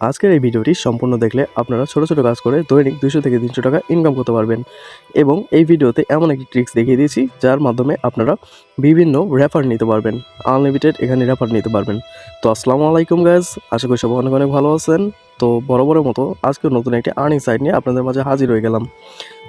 আজকের এই ভিডিওটি সম্পূর্ণ দেখলে আপনারা ছোট ছোট কাজ করে দৈনিক 200 থেকে 300 টাকা ইনকাম করতে পারবেন এবং এই ভিডিওতে এমন একটি ট্রিক্স দেখিয়ে দিয়েছি যার মাধ্যমে আপনারা বিভিন্ন রেফার নিতে পারবেন, আনলিমিটেড এখানে রেফার নিতে পারবেন। তো আসসালামু আলাইকুম গাইস, আশা করি সবাই অনেক অনেক ভালো আছেন। তো বরাবরের মতো আজকে নতুন একটি আর্নিং সাইট নিয়ে আপনাদের মাঝে হাজির হয়ে গেলাম।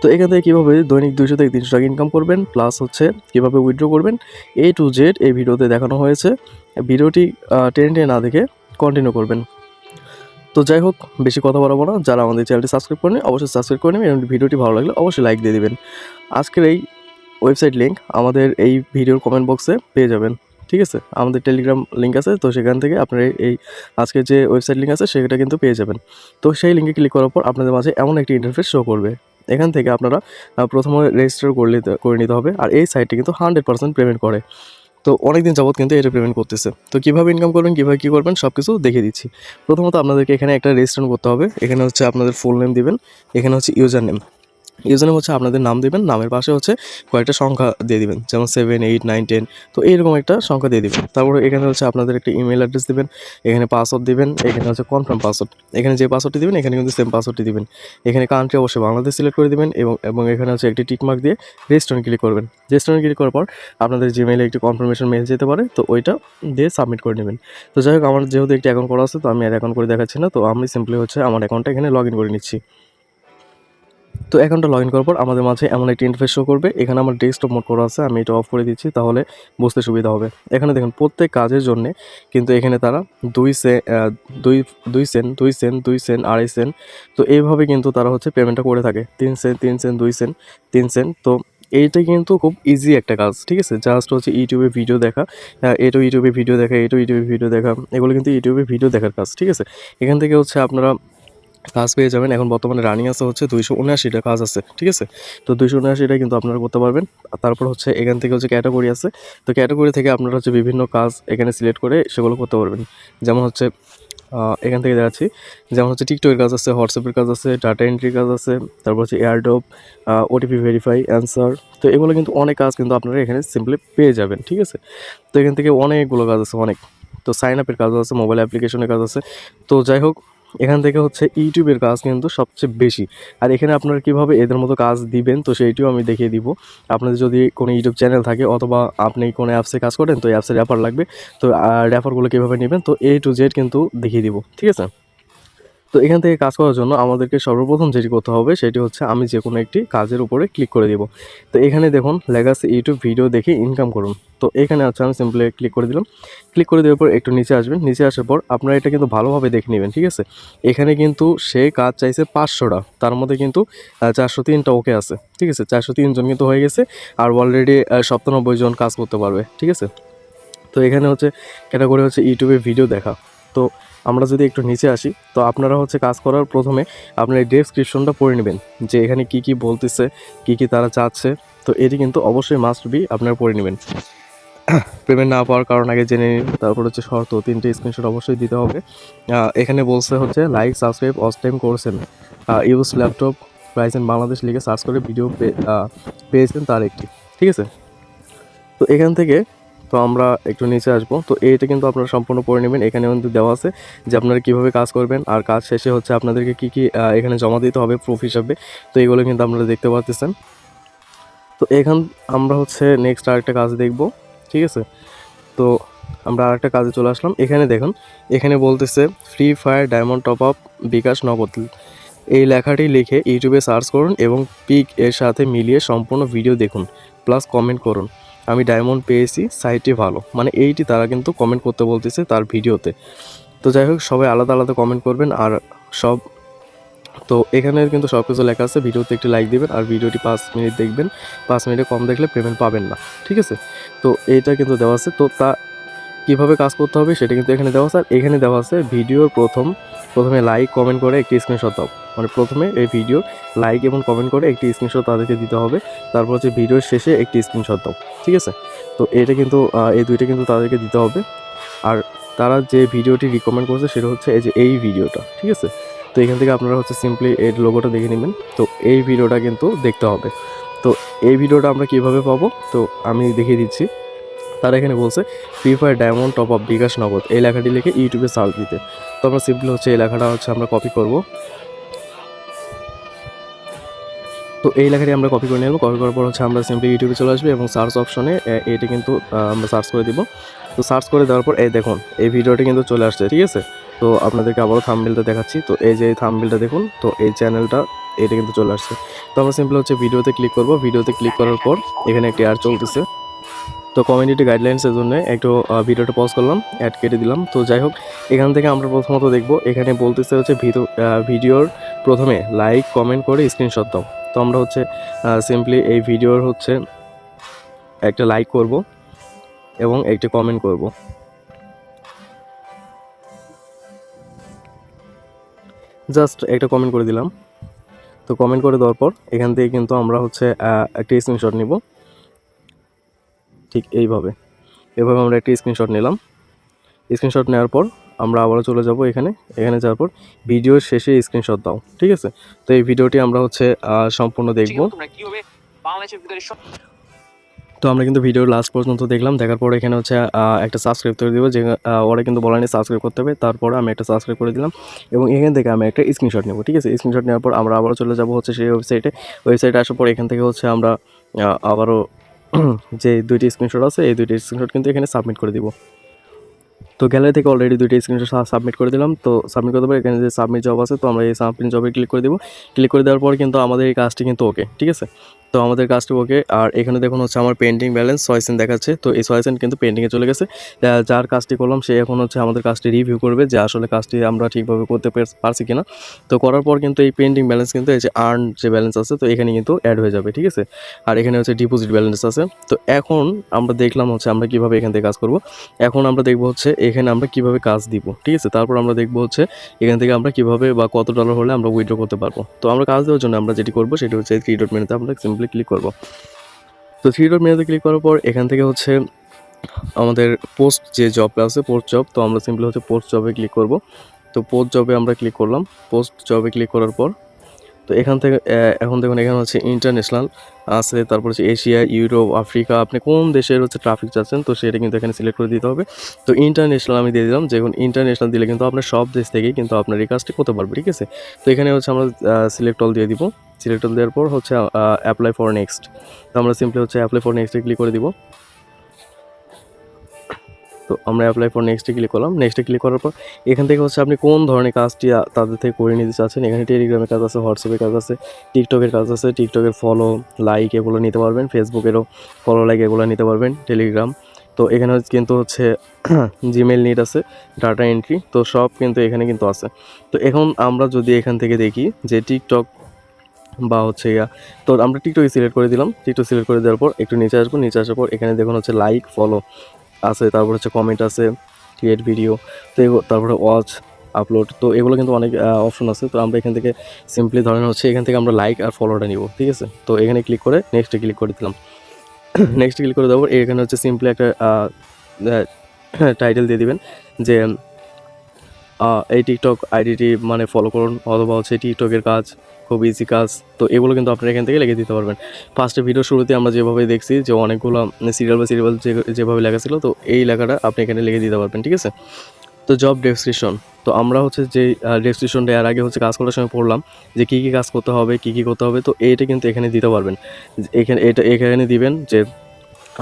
তো এখান থেকে কীভাবে দৈনিক 200 থেকে 300 টাকা ইনকাম করবেন, প্লাস হচ্ছে কীভাবে উইথড্র করবেন, A to Z এই ভিডিওতে দেখানো হয়েছে। ভিডিওটি টেনে না দেখে কন্টিনিউ করবেন। তো যাই হোক, বেশি কথা বলবো না। যারা আমাদের চ্যানেলটি সাবস্ক্রাইব করেনি অবশ্যই সাবস্ক্রাইব করে নেবেন এবং ভিডিওটি ভালো লাগলে অবশ্যই লাইক দিয়ে দেবেন। আজকের এই ওয়েবসাইট লিঙ্ক আমাদের এই ভিডিওর কমেন্ট বক্সে পেয়ে যাবেন, ঠিক আছে? আমাদের টেলিগ্রাম লিঙ্ক আছে, তো সেখান থেকে আপনারা এই আজকের যে ওয়েবসাইট লিঙ্ক আছে সেটা কিন্তু পেয়ে যাবেন। তো সেই লিঙ্কে ক্লিক করার পর আপনাদের মাঝে এমন একটি ইন্টারফেস শো করবে। এখান থেকে আপনারা প্রথমে রেজিস্টার করে নিতে হবে। আর এই সাইটটি কিন্তু 100% পেমেন্ট করে। তো অনেকদিন যাবত কিন্তু এটা পেমেন্ট করতেছে। তো কীভাবে ইনকাম করবেন, কীভাবে কী করবেন সব কিছু দেখিয়ে দিচ্ছি। প্রথমত আপনাদেরকে এখানে একটা রেজিস্ট্রেশন করতে হবে। এখানে হচ্ছে আপনাদের ফুল নেম দিবেন, এখানে হচ্ছে ইউজার নেম হচ্ছে আপনাদের নাম দিবেন, নামের পাশে হচ্ছে কয়েকটা সংখ্যা দিয়ে দিবেন, যেমন 7, 8, 9, 10। তো এইরকম একটা সংখ্যা দিয়ে দিবেন। তারপরে এখানে হচ্ছে আপনাদের একটা ইমেল অ্যাড্রেস দিবেন, এখানে পাসওয়ার্ড দিবেন, এখানে হচ্ছে কনফার্ম পাসওয়ার্ড। এখানে যে পাসওয়ার্ডটি দিবেন এখানে কিন্তু সেম পাসওয়ার্ডটি দিবেন। এখানে কান্ট্রি অবশ্যই বাংলাদেশ সিলেক্ট করে দিবেন এবং এখানে হচ্ছে একটি টিকমার্ক দিয়ে রেজিস্ট্রেশন ক্লিক করবেন। রেজিস্ট্রেশন ক্লিক করার পর আপনাদের জিমেইলে একটি কনফার্মেশন মেল যেতে পারে, তো ওইটা দিয়ে সাবমিট করে নেবেন। তো যাই হোক, আমার যেহেতু একটি অ্যাকাউন্ট করা আছে তো আমি আর অ্যাকাউন্ট করে দেখাচ্ছি না। তো আমি সিম্পলি হচ্ছে আমার অ্যাকাউন্টটা এখানে লগ ইন করে নিচ্ছি। তো অ্যাকাউন্টটা লগ ইন করার পর আমাদের মাঝে এমন একটি ইন্টারফেস শো করবে। এখানে আমার ডেস্কটপ মোড করা আছে, আমি এটা অফ করে দিচ্ছি, তাহলে বুঝতে সুবিধা হবে। এখানে দেখুন প্রত্যেক কাজের জন্যে কিন্তু এখানে তারা 2 সেন্ট, 2.5 সেন্ট। তো এইভাবে কিন্তু তারা হচ্ছে পেমেন্টটা করে থাকে। 3 সেন্ট, 3 সেন্ট, 2 সেন্ট, 3 সেন্ট। তো এইটা কিন্তু খুব ইজি একটা কাজ, ঠিক আছে? জাস্ট হচ্ছে ইউটিউবে ভিডিও দেখা, এটাও ইউটিউবে ভিডিও দেখা, এটাও ইউটিউবে ভিডিও দেখা, এগুলো কিন্তু ইউটিউবে ভিডিও দেখার কাজ, ঠিক আছে? এখান থেকে হচ্ছে আপনারা কাজ পেয়ে যাবেন। এখন বর্তমানে রানিং আছে হচ্ছে 279টা কাজ আছে, ঠিক আছে? তো 279টা কিন্তু আপনারা করতে পারবেন। তারপর হচ্ছে এখান থেকে হচ্ছে ক্যাটাগরি আছে। তো ক্যাটাগরি থেকে আপনারা হচ্ছে বিভিন্ন কাজ এখানে সিলেক্ট করে সেগুলো করতে পারবেন। যেমন হচ্ছে এখান থেকে দেখাচ্ছি, যেমন হচ্ছে টিকটকের কাজ আছে, হোয়াটসঅ্যাপের কাজ আছে, ডাটা এন্ট্রির কাজ আছে, তারপর হচ্ছে এয়ারড্রপ, ওটিপি ভেরিফাই, অ্যান্সার। তো এগুলো কিন্তু অনেক কাজ কিন্তু আপনারা এখানে সিম্পলি পেয়ে যাবেন, ঠিক আছে? তো এখান থেকে অনেকগুলো কাজ আছে, অনেক। তো সাইন আপের কাজও আছে, মোবাইল অ্যাপ্লিকেশনের কাজ আছে। তো যাই হোক, এখান থেকে হচ্ছে ইউটিউবের কাজ কিন্তু সবচেয়ে বেশি। আর এখানে আপনারা কীভাবে এদের মতো কাজ দিবেন তো সেইটিও আমি দেখিয়ে দিব। আপনাদের যদি কোনো ইউটিউব চ্যানেল থাকে অথবা আপনি কোনো অ্যাপসে কাজ করেন, তো এই অ্যাপসের রেফার লাগবে। তো রেফারগুলো কীভাবে নেবেন তো A to Z কিন্তু দেখিয়ে দিব, ঠিক আছে? তো এখান থেকে কাজ করার জন্য আমাদেরকে সর্বপ্রথম যেটি করতে হবে সেটি হচ্ছে আমি যে কোনো একটি কাজের উপরে ক্লিক করে দিব। তো এখানে দেখুন লেখা আছে ইউটিউব ভিডিও দেখে ইনকাম করুন। তো এখানে হচ্ছে আমি সিম্পলি ক্লিক করে দিলাম। ক্লিক করে দেওয়ার পর একটু নিচে আসবেন। নিচে আসার পর আপনারা এটা কিন্তু ভালোভাবে দেখে নেবেন, ঠিক আছে? এখানে কিন্তু সে কাজ চাইছে 500টা, তার মধ্যে কিন্তু 403টা ওকে আছে, ঠিক আছে? 403 জন কিন্তু হয়ে গেছে। আর অলরেডি 97 জন কাজ করতে পারবে, ঠিক আছে? তো এখানে হচ্ছে ক্যাটাগরি হচ্ছে ইউটিউবে ভিডিও দেখা। তো আমরা যদি একটু নিচে আসি, তো আপনারা হচ্ছে কাজ করার প্রথমে আপনার এই ডেসক্রিপশনটা পড়ে নেবেন যে এখানে কি কি বলতেছে, কি কি তারা চাচ্ছে। তো এটি কিন্তু অবশ্যই মাস্ট বি আপনারা পড়ে নেবেন। পেমেন্ট না পাওয়ার কারণ আগে জেনে নিন। তারপর হচ্ছে শর্ত 3টে স্ক্রিনশট অবশ্যই দিতে হবে। এখানে বলছে হচ্ছে লাইক, সাবস্ক্রাইব, ওয়াচ টাইম করছেন, use laptop price in Bangladesh লিখে সার্চ করে ভিডিও পেয়েছেন তার একটি, ঠিক আছে? তো এখান থেকে তো আমরা একটু নিচে আসবো। তো এইটা কিন্তু আপনারা সম্পূর্ণ পড়ে নেবেন। এখানে কিন্তু দেওয়া আছে যে আপনারা কীভাবে কাজ করবেন, আর কাজ শেষে হচ্ছে আপনাদেরকে কী কী এখানে জমা দিতে হবে প্রুফ হিসাবে। তো এগুলো কিন্তু আপনারা দেখতে পাচ্ছেন। তো এখান আমরা হচ্ছে নেক্সট আরেকটা কাজ দেখব, ঠিক আছে? তো আমরা আরেকটা কাজে চলে আসলাম। এখানে দেখুন, এখানে বলতেছে free fire diamond top up bKash Nagad. এই লেখাটি লিখে ইউটিউবে সার্চ করুন এবং পিক এর সাথে মিলিয়ে সম্পূর্ণ ভিডিও দেখুন, প্লাস কমেন্ট করুন আমি ডায়মন্ড পেয়েছি, সাইটটি ভালো। মানে এইটি তারা কিন্তু কমেন্ট করতে বলতেছে তার ভিডিওতে। তো যাই হোক, সবাই আলাদা আলাদা কমেন্ট করবেন। আর সব তো এখানে কিন্তু সব কিছু লেখা আছে। ভিডিওতে একটি লাইক দিবেন আর ভিডিওটি 5 মিনিট দেখবেন। 5 মিনিটে কম দেখলে পেমেন্ট পাবেন না, ঠিক আছে? তো এইটা কিন্তু দেওয়া আছে। তো কীভাবে কাজ করতে হবে সেটা কিন্তু এখানে দেওয়া আছে। আর এখানে দেওয়া আছে ভিডিওর প্রথমে লাইক কমেন্ট করে একটি স্ক্রিনশট দাও। মানে প্রথমে এই ভিডিওর লাইক এবং কমেন্ট করে একটি স্ক্রিনশট তাদেরকে দিতে হবে। তারপর হচ্ছে ভিডিওর শেষে একটি স্ক্রিনশট দাও, ঠিক আছে? তো এটা কিন্তু এই দুইটা কিন্তু তাদেরকে দিতে হবে। আর তারা যে ভিডিওটি রিকমেন্ড করছে সেটা হচ্ছে এই যে এই ভিডিওটা, ঠিক আছে? তো এখান থেকে আপনারা হচ্ছে সিম্পলি এর লোগোটা দেখে নেবেন। তো এই ভিডিওটা কিন্তু দেখতে হবে। তো এই ভিডিওটা আমরা কীভাবে পাবো তো আমি দেখিয়ে দিচ্ছি। তারা এখানে বলছে free fire diamond top up bKash Nagad, এই লেখাটি লিখে ইউটিউবে সার্চ দিতে। তো আমরা সিম্পলি হচ্ছে এই লেখাটা হচ্ছে আমরা কপি করব। তো এই লেখাটি আমরা কপি করে নেব। কপি করার পর হচ্ছে আমরা সিম্পলি ইউটিউবে চলে আসবে এবং সার্চ অপশনে এটি কিন্তু আমরা সার্চ করে দিব। তো সার্চ করে দেওয়ার পর এই দেখুন এই ভিডিওটি কিন্তু চলে আসছে, ঠিক আছে। তো আপনাদেরকে আবারও থাম্বনেলটা দেখাচ্ছি। তো এই যে থাম্বনেলটা দেখুন, তো এই চ্যানেলটা এটা কিন্তু চলে আসছে। তো আমরা সিম্পলি হচ্ছে ভিডিওতে ক্লিক করব। ভিডিওতে ক্লিক করার পর এখানে একটি অ্যাড চলতেছে। তো কমিউনিটি গাইডলাইন্সের জন্য একটু ভিডিওটা পজ করলাম, অ্যাড কেটে দিলাম। তো যাই হোক, এখান থেকে আমরা প্রথমত দেখব এখানে বলতেছে হচ্ছে ভিডিওর প্রথমে লাইক কমেন্ট করে স্ক্রিনশট দাও। তো আমরা হচ্ছে সিম্পলি এই ভিডিওর হচ্ছে একটা লাইক করব এবং একটা কমেন্ট করব। জাস্ট একটা কমেন্ট করে দিলাম। তো কমেন্ট করে দেওয়ার পর এখান থেকে কিন্তু আমরা হচ্ছে একটা স্ক্রিনশট নিব। ঠিক এভাবে আমরা একটা স্ক্রিনশট নিলাম। স্ক্রিনশট নেওয়ার পর আমরা আবারও চলে যাব এখানে যাওয়ার পর ভিডিওর শেষে স্ক্রিনশট দাও, ঠিক আছে। তো এই ভিডিওটি আমরা হচ্ছে সম্পূর্ণ দেখব। তো আমরা কিন্তু ভিডিওর লাস্ট পর্যন্ত দেখলাম, দেখার পর এখানে হচ্ছে একটা সাবস্ক্রাইব করে দিব, যে ওরা কিন্তু বলেনি সাবস্ক্রাইব করতে হবে। তারপরে আমি একটা সাবস্ক্রাইব করে দিলাম এবং এখান থেকে আমি একটা স্ক্রিনশট নেব, ঠিক আছে। স্ক্রিনশট নেওয়ার পর আমরা আবারও চলে যাব হচ্ছে সেই ওয়েবসাইটে আসার পর এখান থেকে হচ্ছে আমরা আবারও যে দুইটি স্ক্রিনশট আছে এই দুইটি স্ক্রিনশট কিন্তু এখানে সাবমিট করে দিব। তো গ্যালারি থেকে অলরেডি দুইটি স্ক্রিনশট সাবমিট করে দিলাম। তো সাবমিট করতে পারি এখানে যে সাবমিট জব আছে, তো আমরা এই সাবমিট জবে ক্লিক করে দেবো। ক্লিক করে দেওয়ার পর কিন্তু আমাদের এই কাজটি কিন্তু ওকে, ঠিক আছে। তো আমাদের কাজটি ওকে। আর এখানে দেখুন হচ্ছে আমার পেন্ডিং ব্যালেন্স 6 সেন্ট দেখাচ্ছে। তো এই 6 সেন্ট কিন্তু পেন্ডিংয়ে চলে গেছে। যার কাজটি করলাম সে এখন হচ্ছে আমাদের কাজটি রিভিউ করবে যে আসলে কাজটি আমরা ঠিকভাবে করতে পারছি কিনা। তো করার পর কিন্তু এই পেন্ডিং ব্যালেন্স কিন্তু এই যে আর্ন যে ব্যালেন্স আছে তো এখানে কিন্তু অ্যাড হয়ে যাবে, ঠিক আছে। আর এখানে হচ্ছে ডিপোজিট ব্যালেন্স আছে। তো এখন আমরা দেখলাম হচ্ছে আমরা কীভাবে এখান থেকে কাজ করব। এখন আমরা দেখব হচ্ছে এখানে আমরা কীভাবে কাজ দিব, ঠিক আছে। তারপর আমরা দেখব হচ্ছে এখান থেকে আমরা কীভাবে বা কত ডলার হলে আমরা উইথড্র করতে পারবো। তো আমরা কাজ দেওয়ার জন্য আমরা যেটি করবো সেটি হচ্ছে 3 ডট মেনুতে আমরা সিম্পলি ক্লিক করব। তো 3 ডট মেনুতে ক্লিক করার পর এখান থেকে হচ্ছে আমাদের পোস্ট যে জবটা আছে পোস্ট জব, তো আমরা সিম্পলি হচ্ছে পোস্ট জবে ক্লিক করব। তো পোস্ট জবে আমরা ক্লিক করলাম। পোস্ট জবে ক্লিক করার পর তো এখান থেকে এখন দেখুন এখানে হচ্ছে ইন্টারন্যাশনাল আছে, তারপর হচ্ছে এশিয়া, ইউরোপ, আফ্রিকা, আপনি কোন দেশের হচ্ছে ট্রাফিক চাচ্ছেন তো সেটা কিন্তু এখানে সিলেক্ট করে দিতে হবে। তো ইন্টারন্যাশনাল আমি দিয়ে দিলাম, যেমন ইন্টারন্যাশনাল দিলে কিন্তু আপনার সব দেশ থেকেই কিন্তু আপনার এই কাজটি করতে পারবে, ঠিক আছে। তো এখানে হচ্ছে আমরা সিলেক্ট অল দিয়ে দিব। সিলেক্ট অল দেওয়ার পর হচ্ছে অ্যাপ্লাই ফর নেক্সট। তো আমরা সিম্পলি হচ্ছে অ্যাপ্লাই ফর নেক্সটে ক্লিক করে দিব। তো আমরা অ্যাপ্লাই ফর নেক্সটে ক্লিক করলাম। নেক্সটে ক্লিক করার পর এখান থেকে হচ্ছে আপনি কোন ধরনের কাজটি তাদের থেকে করে নিতে চাচ্ছেন। এখানে টেলিগ্রামের কাজ আছে, হোয়াটসঅ্যাপের কাজ আছে, টিকটকের কাজ আছে, টিকটকের ফলো লাইক এগুলো নিতে পারবেন, ফেসবুকেরও ফলো লাইক এগুলো নিতে পারবেন, টেলিগ্রাম। তো এখানে কিন্তু হচ্ছে জিমেল নিড আছে, ডাটা এন্ট্রি, তো সব কিন্তু এখানে কিন্তু আছে। তো এখন আমরা যদি এখান থেকে দেখি যে টিকটক বা হচ্ছে তো আমরা টিকটকে সিলেক্ট করে দিলাম। টিকটক সিলেক্ট করে দেওয়ার পর একটু নিচে আসবো। নিচে আসার পর এখানে দেখুন হচ্ছে লাইক ফলো আছে, তারপর হচ্ছে কমেন্ট আছে, ক্রিয়েট ভিডিও, তো তারপরে ওয়াচ আপলোড, তো এগুলো কিন্তু অনেক অপশন আছে। তো আমরা এখান থেকে সিম্পলি ধরেন হচ্ছে এখান থেকে আমরা লাইক আর ফলোটা নিব, ঠিক আছে। তো এখানে ক্লিক করে নেক্সটে ক্লিক করে দিলাম। নেক্সটে ক্লিক করে দেওয়ার পর এখানে হচ্ছে সিম্পলি একটা টাইটেল দিয়ে দিবেন যে এই টিকটক আইডিটি মানে ফলো করুন, অথবা হচ্ছে টিকটকের কাজ খুব ইজি কাজ। তো এগুলো কিন্তু আপনারা এখান থেকে লিখে দিতে পারবেন। ফার্স্টে ভিডিও শুরুতে আমরা যেভাবে দেখছি যে অনেকগুলো সিরিয়াল বা সিরিয়াল যেভাবে লেখা ছিল, তো এই লেখাটা আপনি এখানে লিখে দিতে পারবেন, ঠিক আছে। তো জব ডেসক্রিপশন, তো আমরা হচ্ছে যে ডেসক্রিপশনটা এর আগে হচ্ছে কাজ করার সময় পড়লাম যে কী কী কাজ করতে হবে, কী কী করতে হবে, তো এইটা কিন্তু এখানে দিতে পারবেন। এখানে দিবেন যে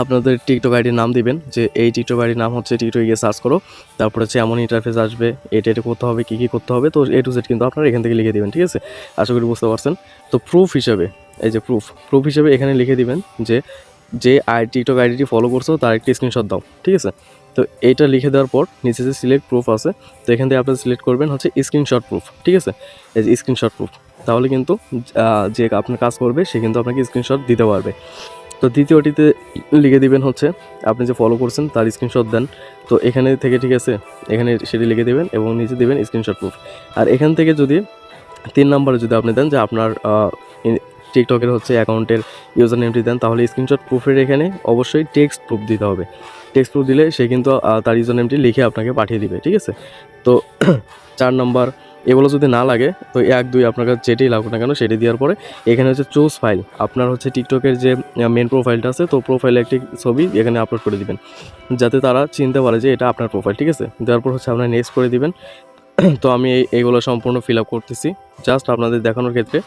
আপনাদের টিকটক আইডির নাম দিবেন যে এই টিকটক আইডির নাম হচ্ছে, টিকটকে গিয়ে সার্চ করো, তারপর হচ্ছে এমন ইন্টারফেস আসবে, এটা করতে হবে, কী কী করতে হবে, তো A to Z কিন্তু আপনারা এখান থেকে লিখে দিবেন, ঠিক আছে। আশা করি বুঝতে পারছেন। তো প্রুফ হিসেবে এই যে প্রুফ হিসেবে এখানে লিখে দিবেন যে টিকটক আইডিটি ফলো করছো তার একটি স্ক্রিনশট দাও, ঠিক আছে। তো এইটা লিখে দেওয়ার পর নিচে যে সিলেক্ট প্রুফ আছে, তো এখান থেকে আপনারা সিলেক্ট করবেন হচ্ছে স্ক্রিনশট প্রুফ, ঠিক আছে। এই যে স্ক্রিনশট প্রুফ, তাহলে কিন্তু যে আপনার কাজ করবে সে কিন্তু আপনাকে স্ক্রিনশট দিতে পারবে। তো দ্বিতীয়টিতে লিখে দিবেন হচ্ছে আপনি যে ফলো করছেন তার স্ক্রিনশট দেন। তো এখানে থেকে, ঠিক আছে, এখানে সেটি লিখে দেবেন এবং নিচে দেবেন স্ক্রিনশট প্রুফ। আর এখান থেকে যদি 3 নম্বরে যদি আপনি দেন যে আপনার টিকটকের হচ্ছে অ্যাকাউন্টের ইউজার নেমটি দেন, তাহলে স্ক্রিনশট প্রুফের এখানে অবশ্যই টেক্সট প্রুফ দিতে হবে। টেক্সট প্রুফ দিলে সে কিন্তু তার ইউজার নেমটি লিখে আপনাকে পাঠিয়ে দিবে, ঠিক আছে। তো 4 নম্বর এগুলো যদি না লাগে তো 1 2 আপনার কাছে যেটাই লাগুক না কেন সেটি দেওয়ার পরে এখানে হচ্ছে চুজ ফাইল, আপনার হচ্ছে টিকটকের যে মেন প্রোফাইলটা আছে তো প্রোফাইলে একটি ছবি এখানে আপলোড করে দিবেন, যাতে তারা চিনতে পারে যে এটা আপনার প্রোফাইল। ঠিক আছে, দেওয়ার পর হচ্ছে আপনার নেক্সট করে দিবেন। তো আমি এইগুলো সম্পূর্ণ ফিল আপ করতেছি জাস্ট আপনাদের দেখানোর ক্ষেত্রে।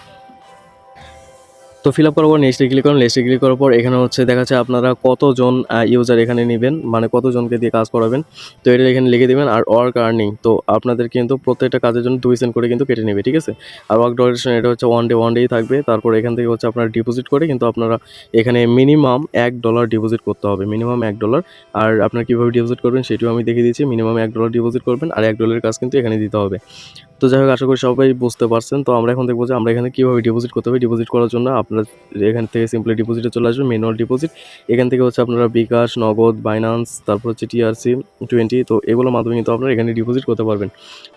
তো ফিল আপ করার পর নেক্সটে ক্লিক করুন। নেক্সটে ক্লিক করার পর এখানে হচ্ছে দেখা যাচ্ছে আপনারা কতজন ইউজার এখানে নেবেন, মানে কতজনকে দিয়ে কাজ করাবেন, তো এটা এখানে লিখে দেবেন। আর ওয়ার্ক আর্নিং, তো আপনাদের কিন্তু প্রত্যেকটা কাজের জন্য 2 সেন্ট করে কিন্তু কেটে নেবে। ঠিক আছে, আর ওয়ার্ক ডিউরেশন এটা হচ্ছে ওয়ান ডেই থাকবে। তারপর এখান থেকে হচ্ছে আপনারা ডিপোজিট করে কিন্তু আপনারা এখানে মিনিমাম $1 ডিপোজিট করতে হবে, মিনিমাম $1। আর আপনারা কীভাবে ডিপোজিট করবেন সেটিও আমি দেখিয়ে দিচ্ছি। মিনিমাম $1 ডিপোজিট করবেন আর $1 কাজ কিন্তু এখানে দিতে হবে। তো যাই হোক, আশা করি সবাই বুঝতে পারছেন। তো আমরা এখন দেখবো যে আমরা এখানে কীভাবে ডিপোজিট করতে হবে। ডিপোজিট করার জন্য আপনারা এখান থেকে সিম্পলি ডিপোজিটে চলে আসবেন, ম্যানুয়াল ডিপোজিট। এখান থেকে হচ্ছে আপনারা বিকাশ, নগদ, বাইন্যান্স, তারপর হচ্ছে TRC20, তো এগুলোর মাধ্যমে কিন্তু আপনারা এখানে ডিপোজিট করতে পারবেন।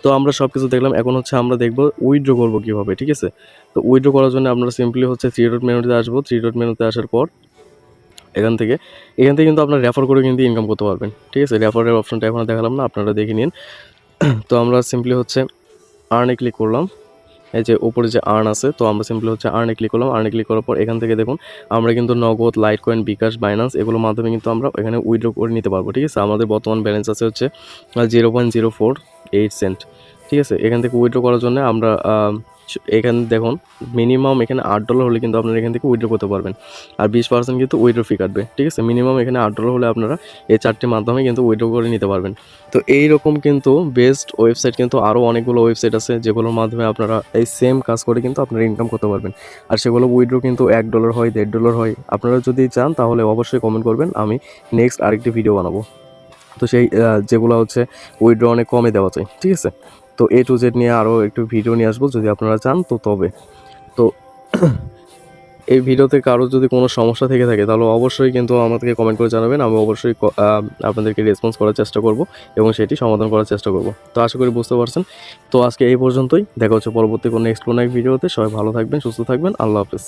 তো আমরা সব কিছু দেখলাম, এখন হচ্ছে আমরা দেখবো উইথড্র করবো কীভাবে। ঠিক আছে, তো উইথড্র করার জন্য আপনারা সিম্পলি হচ্ছে 3 ডট মেনুতে আসবো। 3 ডট মেনুতে আসার পর এখান থেকে কিন্তু আপনারা রেফার করে কিন্তু ইনকাম করতে পারবেন। ঠিক আছে, রেফারের অপশনটা এখন দেখালাম না, আপনারা দেখে নিন। তো আমরা সিম্পলি হচ্ছে আর্নে ক্লিক করলাম। এই যে উপরে যে আর্ন আছে, তো আমরা সিম্পলি হচ্ছে আর্নে ক্লিক করলাম। আর্নে ক্লিক করার পর এখান থেকে দেখুন আমরা কিন্তু নগদ, লাইট কয়েন, বিকাশ, বাইন্যান্স এগুলোর মাধ্যমে কিন্তু আমরা এখানে উইথড্র করে নিতে পারবো। ঠিক আছে, আমাদের বর্তমান ব্যালেন্স আছে হচ্ছে 0.048 সেন্ট। ঠিক আছে, এখান থেকে উইথড্র করার জন্য আমরা এখানে দেখুন মিনিমাম এখানে $8 হলে কিন্তু আপনারা এখান থেকে উইথড্র করতে পারবেন। আর 20% কিন্তু উইথড্র ফি কাটবে। ঠিক আছে, মিনিমাম এখানে $8 হলে আপনারা এই 4টির মাধ্যমে কিন্তু উইথড্র করে নিতে পারবেন। তো এইরকম কিন্তু বেস্ট ওয়েবসাইট কিন্তু আরও অনেকগুলো ওয়েবসাইট আছে যেগুলোর মাধ্যমে আপনারা এই সেম কাজ করে কিন্তু আপনারা ইনকাম করতে পারবেন। আর সেগুলো উইথড্র কিন্তু $1 হয়, $1.5 হয়। আপনারা যদি চান তাহলে অবশ্যই কমেন্ট করবেন, আমি নেক্সট আরেকটি ভিডিও বানাবো। তো সেই যেগুলো হচ্ছে উইথড্র অনেক কমে দেওয়া যায়। ঠিক আছে, তো A to Z নিয়ে আরও একটু ভিডিও নিয়ে আসবো যদি আপনারা চান। তো তবে তো এই ভিডিওতে কারো যদি কোনো সমস্যা থেকে থাকে তাহলে অবশ্যই কিন্তু আমাদেরকে কমেন্ট করে জানাবেন, আমি অবশ্যই আপনাদেরকে রেসপন্স করার চেষ্টা করব এবং সেটি সমাধান করার চেষ্টা করব। তো আশা করি বুঝতে পারছেন। তো আজকে এই পর্যন্তই, দেখা হচ্ছে পরবর্তী কোনো নেক্সট কোনো এক ভিডিওতে। সবাই ভালো থাকবেন, সুস্থ থাকবেন, আল্লাহ হাফেজ।